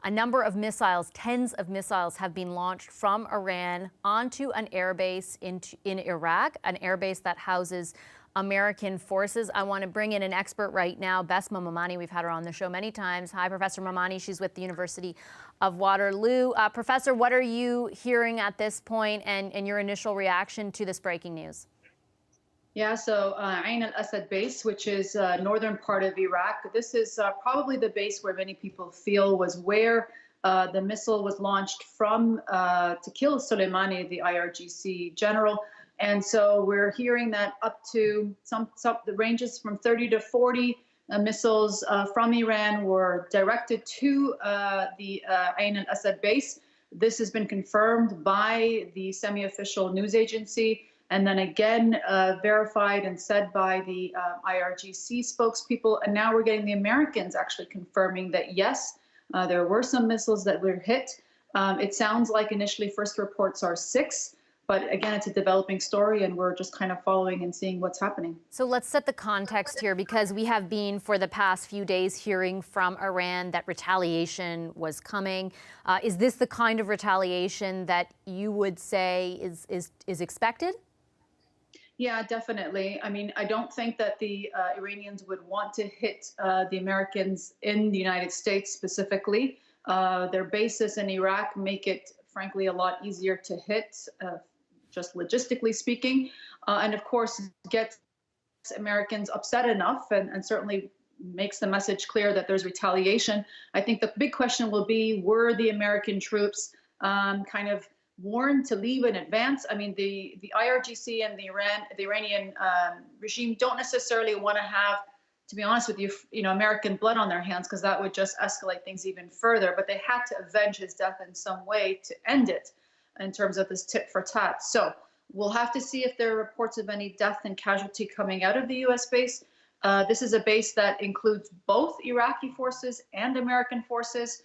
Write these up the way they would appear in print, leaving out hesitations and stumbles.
A number of missiles, tens of missiles, have been launched from Iran onto an airbase in Iraq, an airbase that houses American forces. I want to bring in an expert right now, Besma Momani. We've had her on the show many times. Hi, Professor Momani. She's with the University of Waterloo. Professor, what are you hearing at this point and your initial reaction to this breaking news? Yeah, so Ain al-Assad base, which is northern part of Iraq, this is probably the base where many people feel was where the missile was launched from to kill Soleimani, the IRGC general. And so we're hearing that up to the ranges from 30 to 40 missiles from Iran were directed to the Ain al-Assad base. This has been confirmed by the semi-official news agency, and then again verified and said by the IRGC spokespeople. And now we're getting the Americans actually confirming that, yes, there were some missiles that were hit. It sounds like initially first reports are 6. But again, it's a developing story, and we're just kind of following and seeing what's happening. So let's set the context here, because we have been, for the past few days, hearing from Iran that retaliation was coming. Is this the kind of retaliation that you would say is expected? Yeah, definitely. I mean, I don't think that the Iranians would want to hit the Americans in the United States specifically. Their bases in Iraq make it, frankly, a lot easier to hit, just logistically speaking, and of course gets Americans upset enough and certainly makes the message clear that there's retaliation. I think the big question will be, were the American troops kind of warned to leave in advance? I mean, the IRGC and the Iranian regime don't necessarily want to have, to be honest with you, American blood on their hands, because that would just escalate things even further. But they had to avenge his death in some way to end it in terms of this tit for tat. So we'll have to see if there are reports of any death and casualty coming out of the U.S. base. This is a base that includes both Iraqi forces and American forces.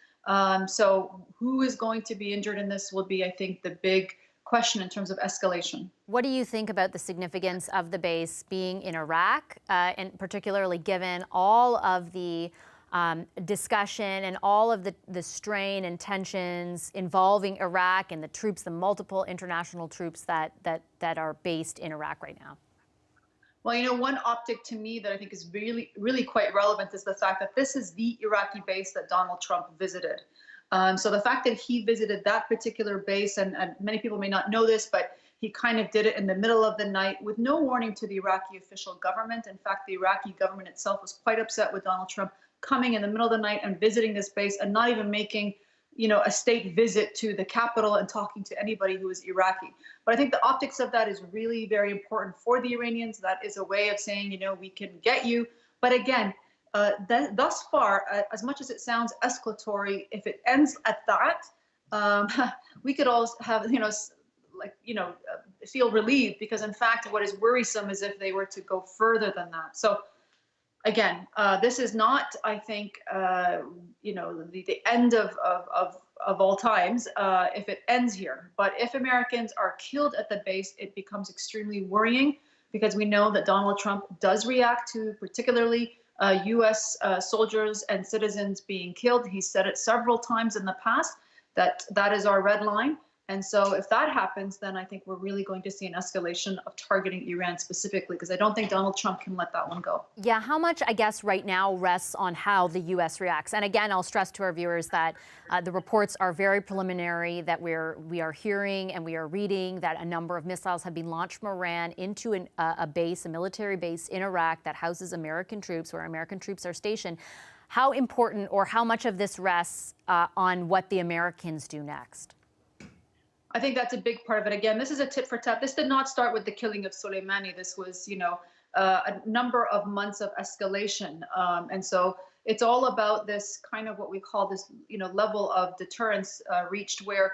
So who is going to be injured in this will be, I think, the big question in terms of escalation. What do you think about the significance of the base being in Iraq, and particularly given all of the discussion and all of the strain and tensions involving Iraq and the troops, the multiple international troops that are based in Iraq right now? Well, one optic to me that I think is really, really quite relevant is the fact that this is the Iraqi base that Donald Trump visited. So the fact that he visited that particular base, and many people may not know this, but he kind of did it in the middle of the night with no warning to the Iraqi official government. In fact, the Iraqi government itself was quite upset with Donald Trump coming in the middle of the night and visiting this base and not even making, a state visit to the capital and talking to anybody who is Iraqi. But I think the optics of that is really very important for the Iranians. That is a way of saying, we can get you. But again, thus far, as much as it sounds escalatory, if it ends at that, we could all have, feel relieved, because in fact, what is worrisome is if they were to go further than that. So again, this is not, I think, the end of all times if it ends here. But if Americans are killed at the base, it becomes extremely worrying, because we know that Donald Trump does react to particularly U.S. soldiers and citizens being killed. He said it several times in the past that is our red line. And so if that happens, then I think we're really going to see an escalation of targeting Iran specifically, because I don't think Donald Trump can let that one go. Yeah, how much, I guess, right now rests on how the U.S. reacts. And again, I'll stress to our viewers that the reports are very preliminary, that we are hearing and we are reading that a number of missiles have been launched from Iran into a base, a military base in Iraq that houses American troops, where American troops are stationed. How important, or how much of this rests on what the Americans do next? I think that's a big part of it. Again, this is a tit for tat. This did not start with the killing of Soleimani. This was, a number of months of escalation. And so it's all about this kind of what we call this, level of deterrence reached, where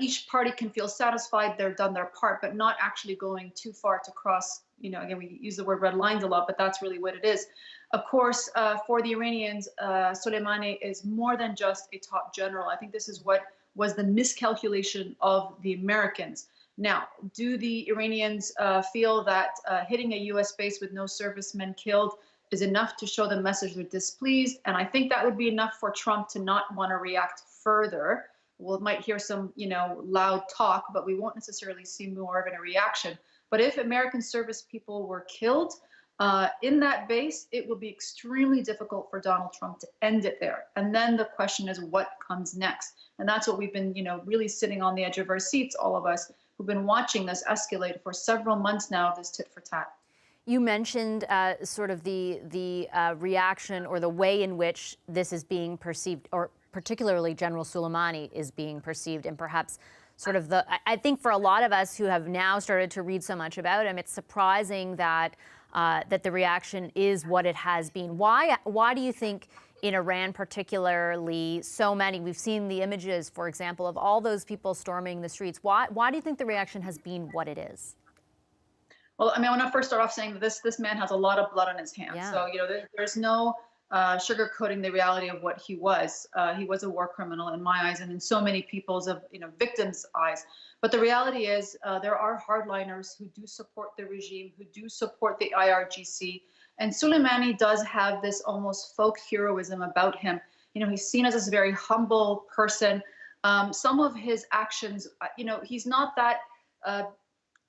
each party can feel satisfied they've done their part, but not actually going too far to cross, again, we use the word red lines a lot, but that's really what it is. Of course, for the Iranians, Soleimani is more than just a top general. I think this is what was the miscalculation of the Americans. Now, do the Iranians feel that hitting a U.S. base with no servicemen killed is enough to show the message they're displeased? And I think that would be enough for Trump to not want to react further. We might hear some, loud talk, but we won't necessarily see more of a reaction. But if American service people were killed in that base, it will be extremely difficult for Donald Trump to end it there. And then the question is, what comes next? And that's what we've been, really sitting on the edge of our seats, all of us who've been watching this escalate for several months now, this tit for tat. You mentioned sort of the reaction or the way in which this is being perceived, or particularly General Soleimani is being perceived, and perhaps sort of I think for a lot of us who have now started to read so much about him, it's surprising that that the reaction is what it has been. Why do you think in Iran particularly so many, we've seen the images, for example, of all those people storming the streets. Why do you think the reaction has been what it is? Well, I want to first start off saying that this man has a lot of blood on his hands. Yeah. So, there's no sugarcoating the reality of what he was. He was a war criminal in my eyes and in so many people's victims' eyes. But the reality is there are hardliners who do support the regime, who do support the IRGC. And Soleimani does have this almost folk heroism about him. He's seen as this very humble person. Some of his actions, he's not that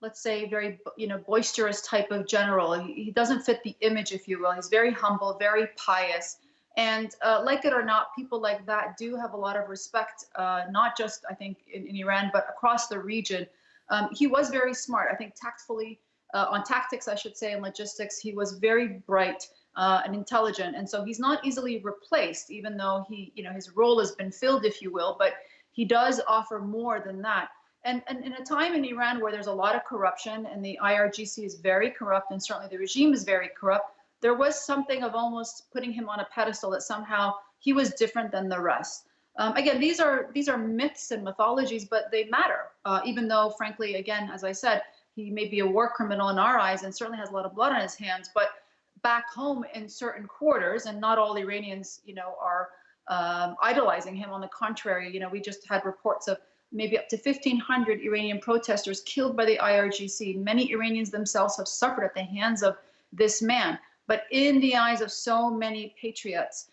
let's say, very, boisterous type of general. He doesn't fit the image, if you will. He's very humble, very pious. And like it or not, people like that do have a lot of respect, not just, I think, in Iran, but across the region. He was very smart. I think tactfully, on tactics, I should say, and logistics, he was very bright and intelligent. And so he's not easily replaced, even though his role has been filled, if you will, but he does offer more than that. And in a time in Iran where there's a lot of corruption and the IRGC is very corrupt and certainly the regime is very corrupt, there was something of almost putting him on a pedestal that somehow he was different than the rest. Again, these are myths and mythologies, but they matter, even though, frankly, again, as I said, he may be a war criminal in our eyes and certainly has a lot of blood on his hands. But back home in certain quarters, and not all Iranians, are idolizing him. On the contrary, we just had reports of maybe up to 1,500 Iranian protesters killed by the IRGC. Many Iranians themselves have suffered at the hands of this man. But in the eyes of so many patriots,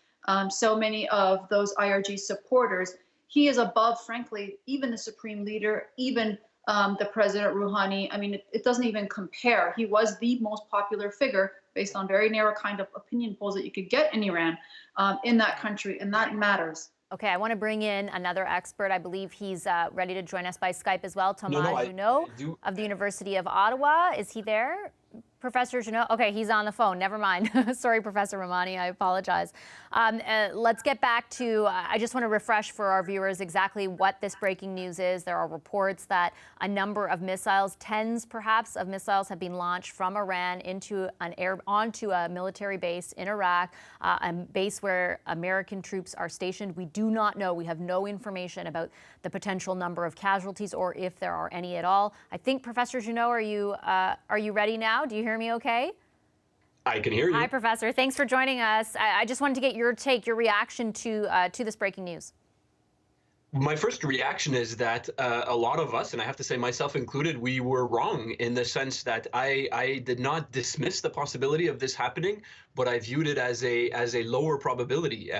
so many of those IRG supporters, he is above, frankly, even the supreme leader, even the President Rouhani. It doesn't even compare. He was the most popular figure based on very narrow kind of opinion polls that you could get in Iran, in that country, and that matters. Okay, I want to bring in another expert. I believe he's ready to join us by Skype as well. Thomas Junod of the University of Ottawa. Is he there? Professor Junod? Okay, he's on the phone. Never mind. Sorry, Professor Ramani. I apologize. Let's get back to, I just want to refresh for our viewers exactly what this breaking news is. There are reports that a number of missiles, tens perhaps of missiles, have been launched from Iran onto a military base in Iraq, a base where American troops are stationed. We do not know. We have no information about the potential number of casualties or if there are any at all. I think, Professor Junod, are you ready now? Do you hear me okay? I can hear you. Hi, Professor. Thanks for joining us. I just wanted to get your take, your reaction to this breaking news. My first reaction is that a lot of us, and I have to say myself included, we were wrong in the sense that I did not dismiss the possibility of this happening, but I viewed it as a lower probability.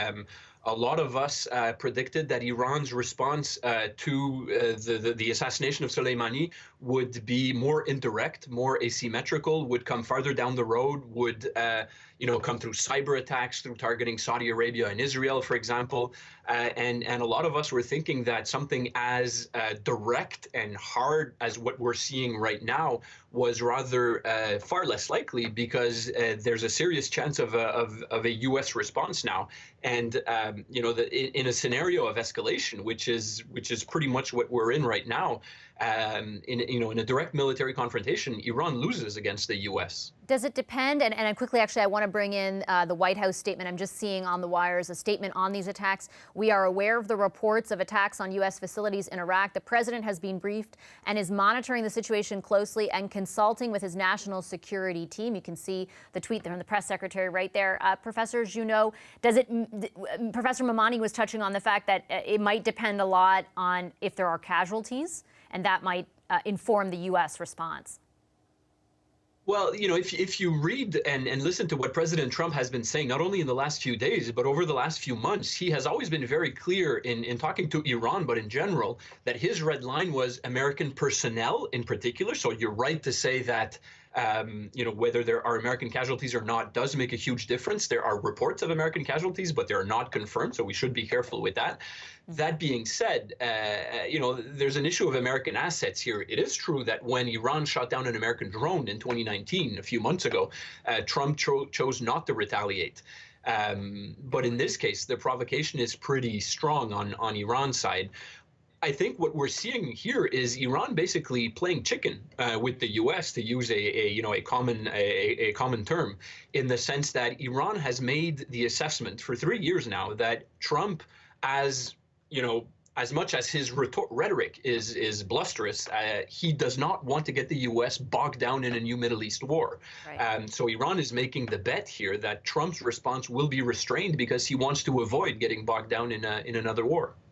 A lot of us predicted that Iran's response to the assassination of Soleimani would be more indirect, more asymmetrical, would come farther down the road, would come through cyber attacks, through targeting Saudi Arabia and Israel, for example. And a lot of us were thinking that something as direct and hard as what we're seeing right now was rather far less likely, because there's a serious chance of a U.S. response now. And in a scenario of escalation, which is pretty much what we're in right now, in a direct military confrontation, Iran loses against the U.S. Does it depend? And quickly, actually, I want to bring in the White House statement. I'm just seeing on the wires a statement on these attacks. We are aware of the reports of attacks on U.S. facilities in Iraq. The president has been briefed and is monitoring the situation closely and consulting with his national security team. You can see the tweet from the press secretary right there. Professor Junod, Professor Mamani was touching on the fact that it might depend a lot on if there are casualties, and that might inform the U.S. response. Well, if you read and listen to what President Trump has been saying, not only in the last few days, but over the last few months, he has always been very clear in talking to Iran, but in general, that his red line was American personnel in particular. So you're right to say that, whether there are American casualties or not does make a huge difference. There are reports of American casualties, but they're not confirmed. So we should be careful with that. That being said, there's an issue of American assets here. It is true that when Iran shot down an American drone in 2019, a few months ago, Trump chose not to retaliate. But in this case, the provocation is pretty strong on Iran's side. I think what we're seeing here is Iran basically playing chicken with the U.S., to use a common term, in the sense that Iran has made the assessment for 3 years now that Trump, as much as his rhetoric is blusterous, he does not want to get the U.S. bogged down in a new Middle East war. Right. So Iran is making the bet here that Trump's response will be restrained because he wants to avoid getting bogged down in another war.